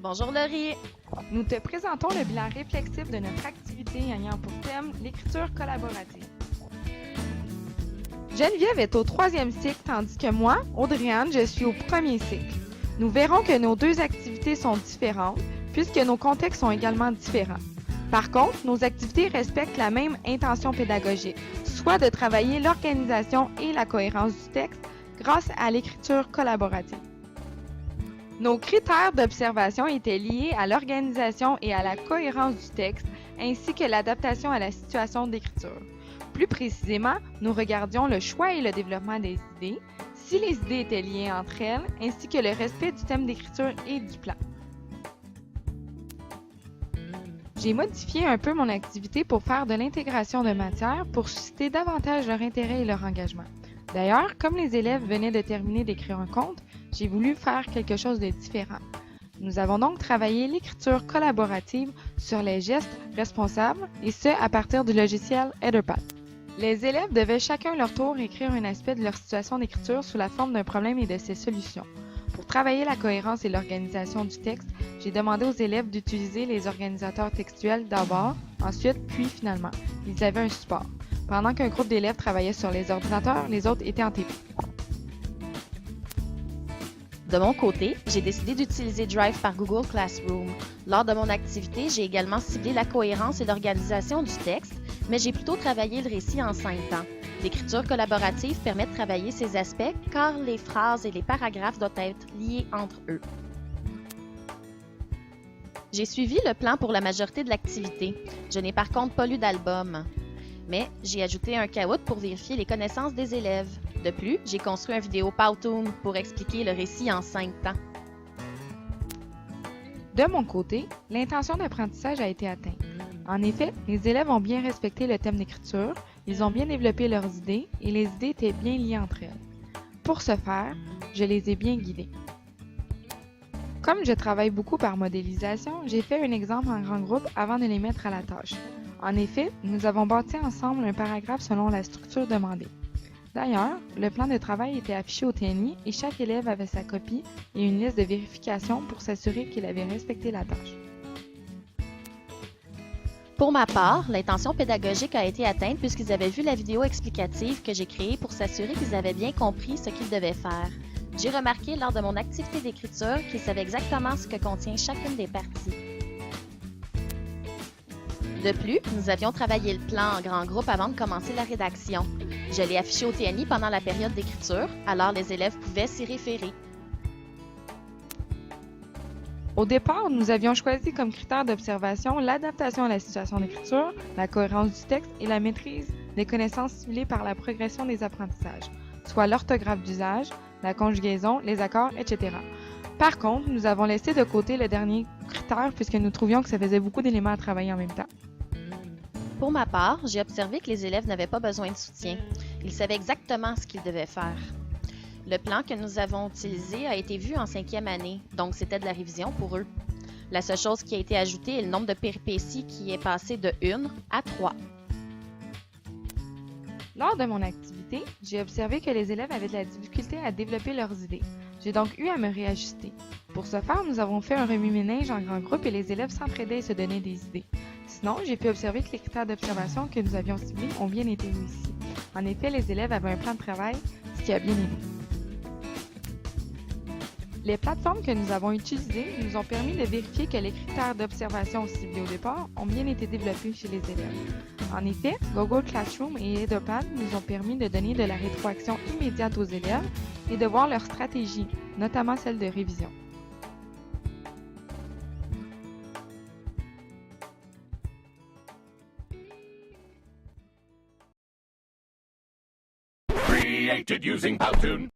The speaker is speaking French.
Bonjour Laurie! Nous te présentons le bilan réflexif de notre activité ayant pour thème l'écriture collaborative. Geneviève est au 3e cycle, tandis que moi, Audrey-Anne, je suis au 1er cycle. Nous verrons que nos deux activités sont différentes, puisque nos contextes sont également différents. Par contre, nos activités respectent la même intention pédagogique, soit de travailler l'organisation et la cohérence du texte grâce à l'écriture collaborative. Nos critères d'observation étaient liés à l'organisation et à la cohérence du texte, ainsi que l'adaptation à la situation d'écriture. Plus précisément, nous regardions le choix et le développement des idées, si les idées étaient liées entre elles, ainsi que le respect du thème d'écriture et du plan. J'ai modifié un peu mon activité pour faire de l'intégration de matière pour susciter davantage leur intérêt et leur engagement. D'ailleurs, comme les élèves venaient de terminer d'écrire un conte, j'ai voulu faire quelque chose de différent. Nous avons donc travaillé l'écriture collaborative sur les gestes responsables, et ce à partir du logiciel Etherpad. Les élèves devaient chacun leur tour écrire un aspect de leur situation d'écriture sous la forme d'un problème et de ses solutions. Pour travailler la cohérence et l'organisation du texte, j'ai demandé aux élèves d'utiliser les organisateurs textuels d'abord, ensuite, puis finalement. Ils avaient un support. Pendant qu'un groupe d'élèves travaillait sur les ordinateurs, les autres étaient en TP. De mon côté, j'ai décidé d'utiliser Drive par Google Classroom. Lors de mon activité, j'ai également ciblé la cohérence et l'organisation du texte, mais j'ai plutôt travaillé le récit en 5 temps. L'écriture collaborative permet de travailler ces aspects car les phrases et les paragraphes doivent être liés entre eux. J'ai suivi le plan pour la majorité de l'activité. Je n'ai par contre pas lu d'album. Mais j'ai ajouté un Kahoot pour vérifier les connaissances des élèves. De plus, j'ai construit un vidéo Powtoon pour expliquer le récit en 5 temps. De mon côté, l'intention d'apprentissage a été atteinte. En effet, les élèves ont bien respecté le thème d'écriture, ils ont bien développé leurs idées et les idées étaient bien liées entre elles. Pour ce faire, je les ai bien guidés. Comme je travaille beaucoup par modélisation, j'ai fait un exemple en grand groupe avant de les mettre à la tâche. En effet, nous avons bâti ensemble un paragraphe selon la structure demandée. D'ailleurs, le plan de travail était affiché au TNI et chaque élève avait sa copie et une liste de vérification pour s'assurer qu'il avait respecté la tâche. Pour ma part, l'intention pédagogique a été atteinte puisqu'ils avaient vu la vidéo explicative que j'ai créée pour s'assurer qu'ils avaient bien compris ce qu'ils devaient faire. J'ai remarqué lors de mon activité d'écriture qu'ils savaient exactement ce que contient chacune des parties. De plus, nous avions travaillé le plan en grand groupe avant de commencer la rédaction. Je l'ai affiché au TNI pendant la période d'écriture, alors les élèves pouvaient s'y référer. Au départ, nous avions choisi comme critère d'observation l'adaptation à la situation d'écriture, la cohérence du texte et la maîtrise des connaissances ciblées par la progression des apprentissages, soit l'orthographe d'usage, la conjugaison, les accords, etc. Par contre, nous avons laissé de côté le dernier critère puisque nous trouvions que ça faisait beaucoup d'éléments à travailler en même temps. Pour ma part, j'ai observé que les élèves n'avaient pas besoin de soutien. Ils savaient exactement ce qu'ils devaient faire. Le plan que nous avons utilisé a été vu en 5e année, donc c'était de la révision pour eux. La seule chose qui a été ajoutée est le nombre de péripéties qui est passé de 1 à 3. Lors de mon activité, j'ai observé que les élèves avaient de la difficulté à développer leurs idées. J'ai donc eu à me réajuster. Pour ce faire, nous avons fait un remue-ménage en grand groupe et les élèves s'entraidaient et se donnaient des idées. Sinon, j'ai pu observer que les critères d'observation que nous avions ciblés ont bien été réussis. En effet, les élèves avaient un plan de travail, ce qui a bien aidé. Les plateformes que nous avons utilisées nous ont permis de vérifier que les critères d'observation ciblés au départ ont bien été développés chez les élèves. En effet, Google Classroom et Etherpad nous ont permis de donner de la rétroaction immédiate aux élèves et de voir leur stratégie, notamment celle de révision. Created using Powtoon.